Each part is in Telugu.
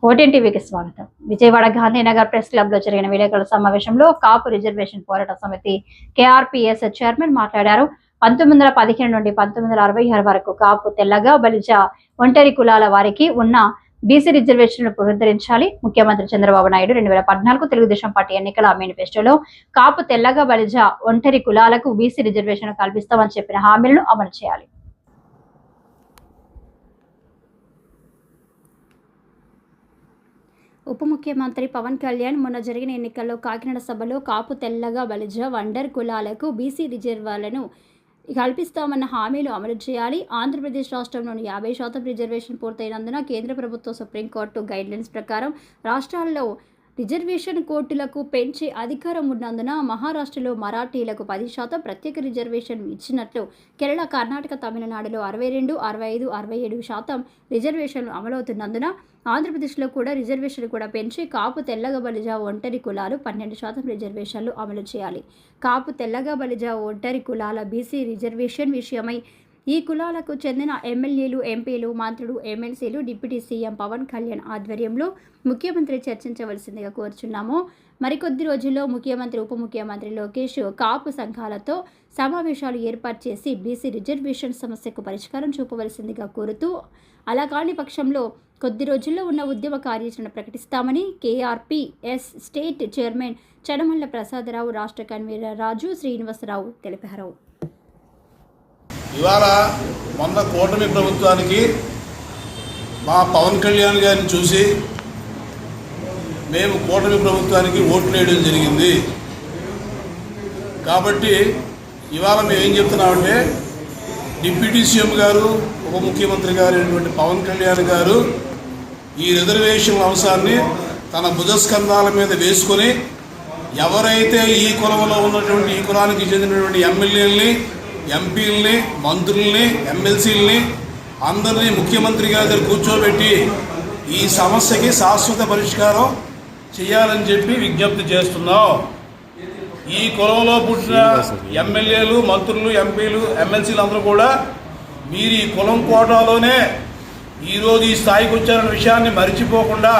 ఓటీఎన్ టీవీకి స్వాగతం. విజయవాడ గాంధీనగర్ ప్రెస్ క్లబ్ లో జరిగిన విలేకరుల సమావేశంలో కాపు రిజర్వేషన్ పోరాట సమితి కేఆర్పీఎస్ చైర్మన్ మాట్లాడారు. 1915 నుండి 1966 వరకు కాపు, తెల్లగ, బలిజ, ఒంటరి కులాల వారికి ఉన్న బీసీ రిజర్వేషన్లు పునరుద్ధరించాలి. ముఖ్యమంత్రి చంద్రబాబు నాయుడు 2014 తెలుగుదేశం పార్టీ ఎన్నికల మేనిఫెస్టోలో కాపు, తెల్లగ, బలిజ, ఒంటరి కులాలకు బీసీ రిజర్వేషన్ కల్పిస్తామని చెప్పిన హామీలను అమలు చేయాలి. ఉప ముఖ్యమంత్రి పవన్ కళ్యాణ్ మొన్న జరిగిన ఎన్నికల్లో కాకినాడ సభలో కాపు, తెల్లగ, బలిజ, వండర్ కులాలకు బీసీ రిజర్వాలను కల్పిస్తామన్న హామీలు అమలు చేయాలి. ఆంధ్రప్రదేశ్ రాష్ట్రంలోని 50% రిజర్వేషన్ పూర్తయినందున కేంద్ర ప్రభుత్వ సుప్రీంకోర్టు గైడ్లైన్స్ ప్రకారం రాష్ట్రాల్లో రిజర్వేషన్ కోర్టులకు పెంచే అధికారం ఉన్నందున మహారాష్ట్రలో మరాఠీలకు 10% ప్రత్యేక రిజర్వేషన్ ఇచ్చినట్లు కేరళ, కర్ణాటక, తమిళనాడులో 62, 65, 67% రిజర్వేషన్లు అమలవుతున్నందున ఆంధ్రప్రదేశ్లో కూడా రిజర్వేషన్ కూడా పెంచి కాపు, తెల్లగ, బలిజ, ఒంటరి కులాలు 12% రిజర్వేషన్లు అమలు చేయాలి. కాపు, తెల్లగ, బలిజ, ఒంటరి కులాల బీసీ రిజర్వేషన్ విషయమై ఈ కులాలకు చెందిన ఎమ్మెల్యేలు, ఎంపీలు, మంత్రులు, ఎమ్మెల్సీలు, డిప్యూటీ సీఎం పవన్ కళ్యాణ్ ఆధ్వర్యంలో ముఖ్యమంత్రి చర్చించవలసిందిగా కోరుచున్నాము. మరికొద్ది రోజుల్లో ముఖ్యమంత్రి, ఉప ముఖ్యమంత్రి లోకేష్ కాపు సంఘాలతో సమావేశాలు ఏర్పాటు చేసి బీసీ రిజర్వేషన్ సమస్యకు పరిష్కారం చూపవలసిందిగా కోరుతూ, అలా కాని పక్షంలో కొద్ది రోజుల్లో ఉన్న ఉద్యమ కార్యాచరణ ప్రకటిస్తామని కేఆర్పీఎస్ స్టేట్ చైర్మన్ చడమల్ల ప్రసాదరావు, రాష్ట్ర కన్వీనర్ రాజు శ్రీనివాసరావు తెలిపారు. ఇవాళ మొన్న కూటమి ప్రభుత్వానికి మా పవన్ కళ్యాణ్ గారిని చూసి మేము కూటమి ప్రభుత్వానికి ఓట్లు వేయడం జరిగింది. కాబట్టి ఇవాళ మేము ఏం చెప్తున్నామంటే, డిప్యూటీ సీఎం గారు, ఉప ముఖ్యమంత్రి గారు అయినటువంటి పవన్ కళ్యాణ్ గారు ఈ రిజర్వేషన్ అంశాన్ని తన భుజస్కంధాల మీద వేసుకొని ఎవరైతే ఈ కులంలో ఉన్నటువంటి, ఈ కులానికి చెందినటువంటి ఎమ్మెల్యేలని, ఎంపీలని, మంత్రుల్ని, ఎమ్మెల్సీలని అందరినీ ముఖ్యమంత్రి గారి దగ్గర కూర్చోబెట్టి ఈ సమస్యకి శాశ్వత పరిష్కారం చేయాలని చెప్పి విజ్ఞప్తి చేస్తున్నాం. ఈ కులంలో పుట్టిన ఎమ్మెల్యేలు, మంత్రులు, ఎంపీలు, ఎమ్మెల్సీలు అందరూ కూడా మీరు ఈ కులం కోటాలోనే ఈరోజు ఈ స్థాయికి వచ్చారన్న విషయాన్ని మరిచిపోకుండా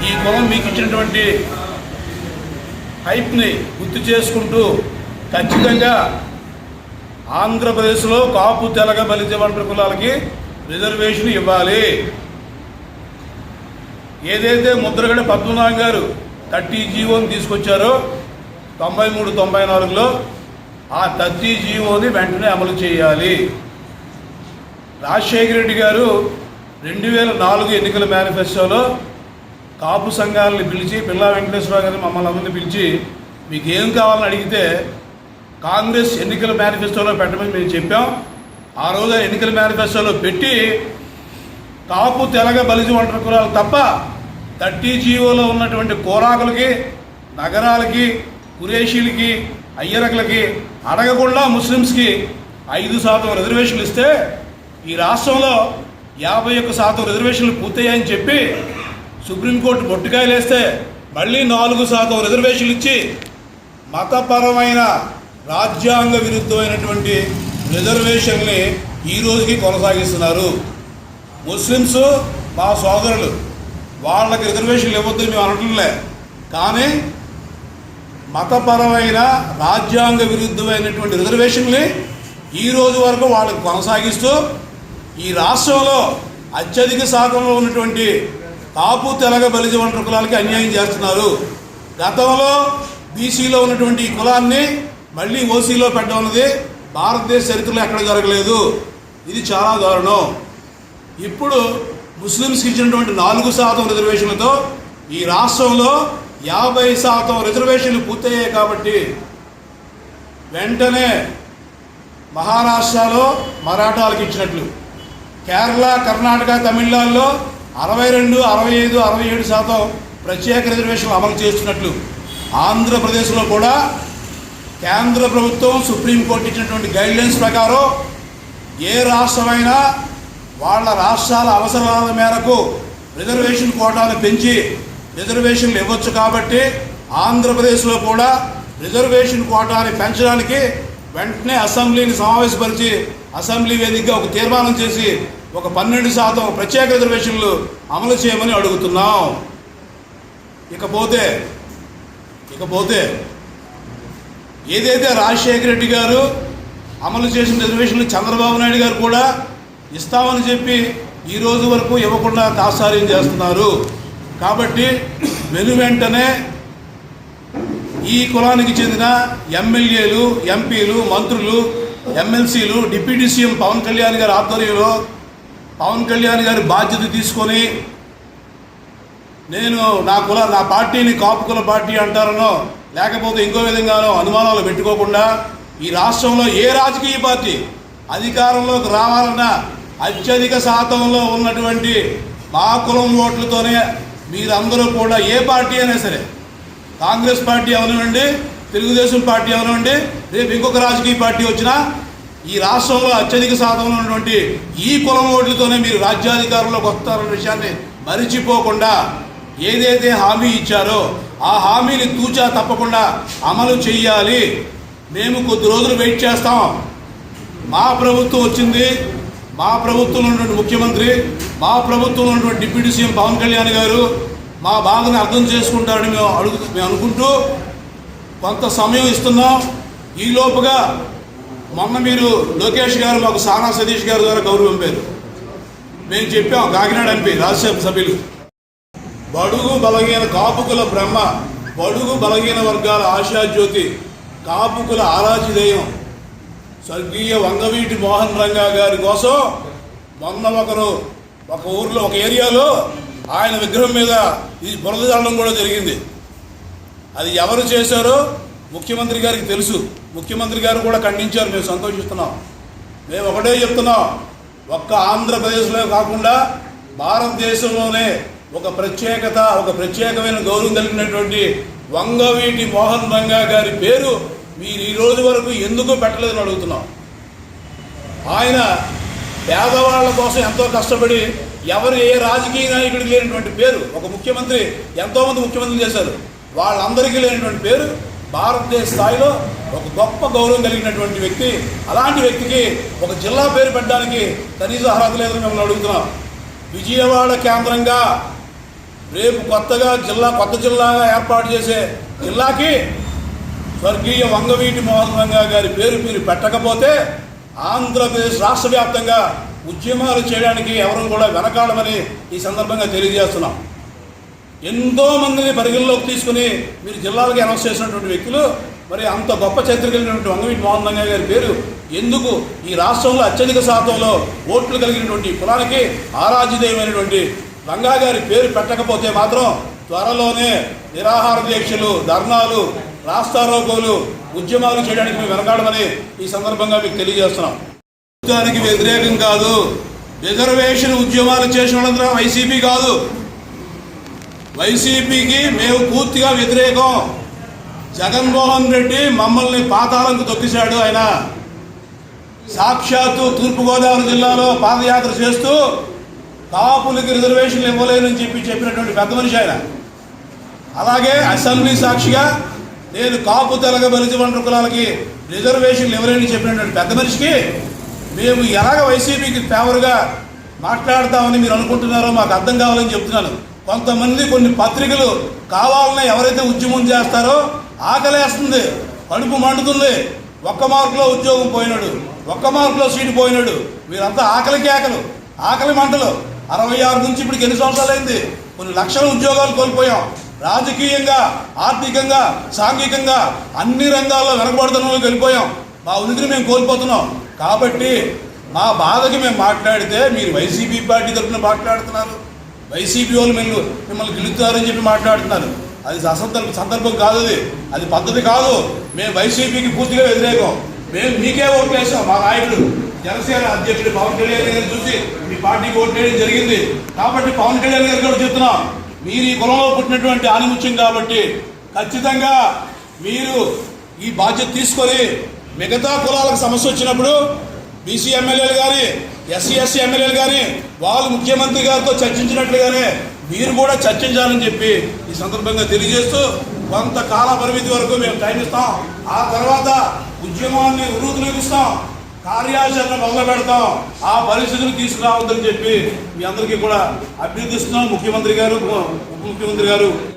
ఈ కులం మీకు ఇచ్చినటువంటి హైప్ని గుర్తు చేసుకుంటూ ఖచ్చితంగా ఆంధ్రప్రదేశ్లో కాపు, తెలగ, బలిజ, ఒంటరి కులాలకి రిజర్వేషన్ ఇవ్వాలి. ఏదైతే ముద్రగడ పద్మనాభం గారు 30 జీవోని తీసుకొచ్చారో 93, 94లో ఆ 30 జీవోని వెంటనే అమలు చేయాలి. రాజశేఖర రెడ్డి గారు 2004 ఎన్నికల మేనిఫెస్టోలో కాపు సంఘాలను పిలిచి, పిల్లా వెంకటేశ్వరరావు గారిని మమ్మల్ని అందరినీ పిలిచి మీకు ఏం కావాలని అడిగితే కాంగ్రెస్ ఎన్నికల మేనిఫెస్టోలో పెట్టమని మేము చెప్పాం. ఆ రోజు ఎన్నికల మేనిఫెస్టోలో పెట్టి కాపు, తెలగ, బలిజ, ఒంటరి కులాలు తప్ప 30 జీవోలో ఉన్నటువంటి కోరాకులకి, నగరాలకి, కురేషీలకి, అయ్యరకులకి అడగకుండా ముస్లిమ్స్కి 5% రిజర్వేషన్లు ఇస్తే ఈ రాష్ట్రంలో 51% రిజర్వేషన్లు పూర్తయ్యాయని చెప్పి సుప్రీంకోర్టు బొట్టుకాయలు వేస్తే మళ్ళీ 4% రిజర్వేషన్లు ఇచ్చి మతపరమైన, రాజ్యాంగ విరుద్ధమైనటువంటి రిజర్వేషన్ని ఈ రోజుకి కొనసాగిస్తున్నారు. ముస్లిమ్స్ మా సోదరులు, వాళ్ళకి రిజర్వేషన్లు ఇవ్వద్దు మేము అనట్లే, కానీ మతపరమైన, రాజ్యాంగ విరుద్ధమైనటువంటి రిజర్వేషన్ని ఈ రోజు వరకు వాళ్ళకి కొనసాగిస్తూ ఈ రాష్ట్రంలో అత్యధిక శాతంలో ఉన్నటువంటి కాపు, తెలగ, బలిజ, ఒంటరి కులాలకి అన్యాయం చేస్తున్నారు. గతంలో బీసీలో ఉన్నటువంటి ఈ కులాన్ని మళ్ళీ ఓసీలో పెట్టడం అనేది భారతదేశ చరిత్రలో ఎక్కడ జరగలేదు. ఇది చాలా దారుణం. ఇప్పుడు ముస్లిమ్స్కి ఇచ్చినటువంటి 4% రిజర్వేషన్లతో ఈ రాష్ట్రంలో 50% రిజర్వేషన్లు పూర్తయ్యాయి. కాబట్టి వెంటనే మహారాష్ట్రలో మరాఠాలకు ఇచ్చినట్లు, కేరళ, కర్ణాటక, తమిళనాడులో 62, 65, 67% ప్రత్యేక రిజర్వేషన్లు అమలు చేస్తున్నట్లు ఆంధ్రప్రదేశ్లో కూడా కేంద్ర ప్రభుత్వం, సుప్రీంకోర్టు ఇచ్చినటువంటి గైడ్లైన్స్ ప్రకారం ఏ రాష్ట్రమైనా వాళ్ళ రాష్ట్రాల అవసరాల మేరకు రిజర్వేషన్ కోటాను పెంచి రిజర్వేషన్లు ఇవ్వచ్చు. కాబట్టి ఆంధ్రప్రదేశ్లో కూడా రిజర్వేషన్ కోటాని పెంచడానికి వెంటనే అసెంబ్లీని సమావేశపరిచి అసెంబ్లీ వేదికగా ఒక తీర్మానం చేసి ఒక 12% ప్రత్యేక రిజర్వేషన్లు అమలు చేయమని అడుగుతున్నాం. ఇకపోతే ఏదైతే రాజశేఖర రెడ్డి గారు అమలు చేసిన రిజర్వేషన్లు చంద్రబాబు నాయుడు గారు కూడా ఇస్తామని చెప్పి ఈ రోజు వరకు ఇవ్వకుండా తాత్సార్యం చేస్తున్నారు. కాబట్టి వెంటనే ఈ కులానికి చెందిన ఎమ్మెల్యేలు, ఎంపీలు, మంత్రులు, ఎమ్మెల్సీలు డిప్యూటీ సీఎం పవన్ కళ్యాణ్ గారి ఆధ్వర్యంలో పవన్ కళ్యాణ్ గారి బాధ్యత తీసుకొని నేను నా పార్టీని కాపు కుల పార్టీ అంటారనో లేకపోతే ఇంకో విధంగానో అనుమానాలు పెట్టుకోకుండా ఈ రాష్ట్రంలో ఏ రాజకీయ పార్టీ అధికారంలోకి రావాలన్నా అత్యధిక శాతంలో ఉన్నటువంటి మా కులం ఓట్లతోనే మీరందరూ కూడా ఏ పార్టీ అయినా సరే, కాంగ్రెస్ పార్టీ అవనివ్వండి, తెలుగుదేశం పార్టీ అవనివ్వండి, రేపు ఇంకొక రాజకీయ పార్టీ వచ్చినా ఈ రాష్ట్రంలో అత్యధిక శాతంలో ఉన్నటువంటి ఈ కులం ఓట్లతోనే మీరు రాజ్యాధికారంలోకి వస్తారన్న విషయాన్ని మరిచిపోకుండా ఏదైతే హామీ ఇచ్చారో ఆ హామీని తూచా తప్పకుండా అమలు చేయాలి. మేము కొద్ది రోజులు వెయిట్ చేస్తాం. మా ప్రభుత్వం వచ్చింది, మా ప్రభుత్వంలో ఉన్నటువంటి ముఖ్యమంత్రి, మా ప్రభుత్వంలో ఉన్నటువంటి డిప్యూటీ సీఎం పవన్ కళ్యాణ్ గారు మా బాధను అర్థం చేసుకుంటారని మేము అనుకుంటూ కొంత సమయం ఇస్తున్నాం. ఈలోపుగా మొన్న మీరు లోకేష్ గారు మాకు సానా సతీష్ గారి ద్వారా గౌరవం పంపారు. మేము చెప్పాం, కాకినాడ ఎంపీ రాజ్యసభ సభ్యులు, బడుగు బలహీన కాపుకుల బ్రహ్మ, బడుగు బలహీన వర్గాల ఆశాజ్యోతి, కాపుకుల ఆరాధ్యదేయం స్వర్గీయ వంగవీటి మోహన్ రంగా గారి కోసం మొన్న ఒక ఊర్లో ఒక ఏరియాలో ఆయన విగ్రహం మీద ఈ బురద చల్లడం కూడా జరిగింది. అది ఎవరు చేశారో ముఖ్యమంత్రి గారికి తెలుసు. ముఖ్యమంత్రి గారు కూడా ఖండించారు. మేము సంతోషిస్తున్నాం. మేము ఒకటే చెప్తున్నాం, ఒక్క ఆంధ్రప్రదేశ్లో కాకుండా భారతదేశంలోనే ఒక ప్రత్యేకమైన గౌరవం కలిగినటువంటి వంగవీటి మోహన్ రంగా గారి పేరు మీరు ఈ రోజు వరకు ఎందుకు పెట్టలేదని అడుగుతున్నాం. ఆయన పేదవాళ్ళ కోసం ఎంతో కష్టపడి ఎవరు ఏ రాజకీయ నాయకుడికి లేనటువంటి పేరు, ఒక ముఖ్యమంత్రి ఎంతోమంది ముఖ్యమంత్రులు చేశారు, వాళ్ళందరికీ లేనటువంటి పేరు భారతదేశ స్థాయిలో ఒక గొప్ప గౌరవం కలిగినటువంటి వ్యక్తి. అలాంటి వ్యక్తికి ఒక జిల్లా పేరు పెట్టడానికి కనీస అర్హత లేదని మిమ్మల్ని అడుగుతున్నాం. విజయవాడ కేంద్రంగా రేపు కొత్త జిల్లాగా ఏర్పాటు చేసే జిల్లాకి స్వర్గీయ వంగవీటి మోహన్ రంగా గారి పేరు మీరు పెట్టకపోతే ఆంధ్రప్రదేశ్ రాష్ట్ర వ్యాప్తంగా ఉద్యమాలు చేయడానికి ఎవరు కూడా వెనకాడమని ఈ సందర్భంగా తెలియజేస్తున్నాం. ఎంతో మందిని పరిగణలోకి తీసుకుని మీరు జిల్లాలకి అనౌన్స్ చేసినటువంటి వ్యక్తులు మరి అంత గొప్ప చరిత్ర కలిగినటువంటి వంగవీటి మోహన్ రంగా గారి పేరు ఎందుకు ఈ రాష్ట్రంలో అత్యధిక శాతంలో ఓట్లు కలిగినటువంటి కులానికి ఆరాధ్యదేయమైనటువంటి రంగా గారి పేరు పెట్టకపోతే మాత్రం త్వరలోనే నిరాహార దీక్షలు, ధర్నాలు, రాస్తారోకోలు, ఉద్యమాలు చేయడానికి మేము వెనకాడమని ఈ సందర్భంగా మీకు తెలియజేస్తున్నాం. ప్రభుత్వానికి వ్యతిరేకం కాదు, రిజర్వేషన్ ఉద్యమాలు చేసిన వాళ్ళందరూ వైసీపీ కాదు. వైసీపీకి మేము పూర్తిగా వ్యతిరేకం. జగన్మోహన్ రెడ్డి మమ్మల్ని పాతాళంకు తొక్కిశాడు. ఆయన సాక్షాత్తు తూర్పుగోదావరి జిల్లాలో పాదయాత్ర చేస్తూ కాపులకి రిజర్వేషన్లు ఇవ్వలేనని చెప్పినటువంటి పెద్ద మనిషి ఆయన. అలాగే అసెంబ్లీ సాక్షిగా నేను కాపు తెలగ బలిజ వంట కులాలకి రిజర్వేషన్లు ఇవ్వలేని చెప్పినటువంటి పెద్ద మనిషికి మేము ఎలాగ వైసీపీకి ఫేవర్గా మాట్లాడతామని మీరు అనుకుంటున్నారో మాకు అర్థం కావాలని చెప్తున్నాను. కొంతమంది కొన్ని పత్రికలు కావాలని ఎవరైతే ఉద్యమం చేస్తారో ఆకలేస్తుంది, కడుపు మండుతుంది, ఒక్క మార్కులో ఉద్యోగం పోయినాడు, ఒక్క మార్కులో సీటు పోయినాడు, మీరంతా ఆకలి మంటలు. 66 నుంచి ఇప్పటికి ఎన్ని సంవత్సరాలు అయింది? కొన్ని లక్షల ఉద్యోగాలు కోల్పోయాం. రాజకీయంగా, ఆర్థికంగా, సాంఘికంగా అన్ని రంగాల్లో వెనకబడుతున్నలోకి వెళ్ళిపోయాం. మా ఉనికిని మేము కోల్పోతున్నాం. కాబట్టి మా బాధకి మేము మాట్లాడితే మీరు వైసీపీ పార్టీ తరఫున మాట్లాడుతున్నారు, వైసీపీ వాళ్ళు మిమ్మల్ని గెలుస్తారని చెప్పి మాట్లాడుతున్నారు. అది సందర్భం కాదు, అది పద్ధతి కాదు. మేము వైసీపీకి పూర్తిగా వ్యతిరేకం. మేము మీకే ఓట్లు వేసాం. మా నాయకుడు జనసేన అధ్యక్షుడు పవన్ కళ్యాణ్ గారిని చూసి మీ పార్టీకి ఓటు వేయడం జరిగింది. కాబట్టి పవన్ కళ్యాణ్ గారికి కూడా చెప్తున్నాం, మీరు ఈ కులంలో పుట్టినటువంటి ఆనిముత్యం కాబట్టి ఖచ్చితంగా మీరు ఈ బాధ్యత తీసుకొని మిగతా కులాలకు సమస్య వచ్చినప్పుడు బీసీ ఎమ్మెల్యేలు కానీ, ఎస్సీ ఎమ్మెల్యేలు కానీ వాళ్ళు ముఖ్యమంత్రి గారితో చర్చించినట్లుగానే మీరు కూడా చర్చించాలని చెప్పి ఈ సందర్భంగా తెలియజేస్తూ కొంత కాల పరిమితి వరకు మేము టైం ఇస్తాం. ఆ తర్వాత ఉద్యమాన్ని ఉరుతునిస్తాం. కార్యాచరణ మొదలు పెడతాం. ఆ పరిస్థితులు తీసుకురావద్దని చెప్పి మీ అందరికీ కూడా అభ్యర్థిస్తున్నాం. ముఖ్యమంత్రి గారు, ఉప ముఖ్యమంత్రి గారు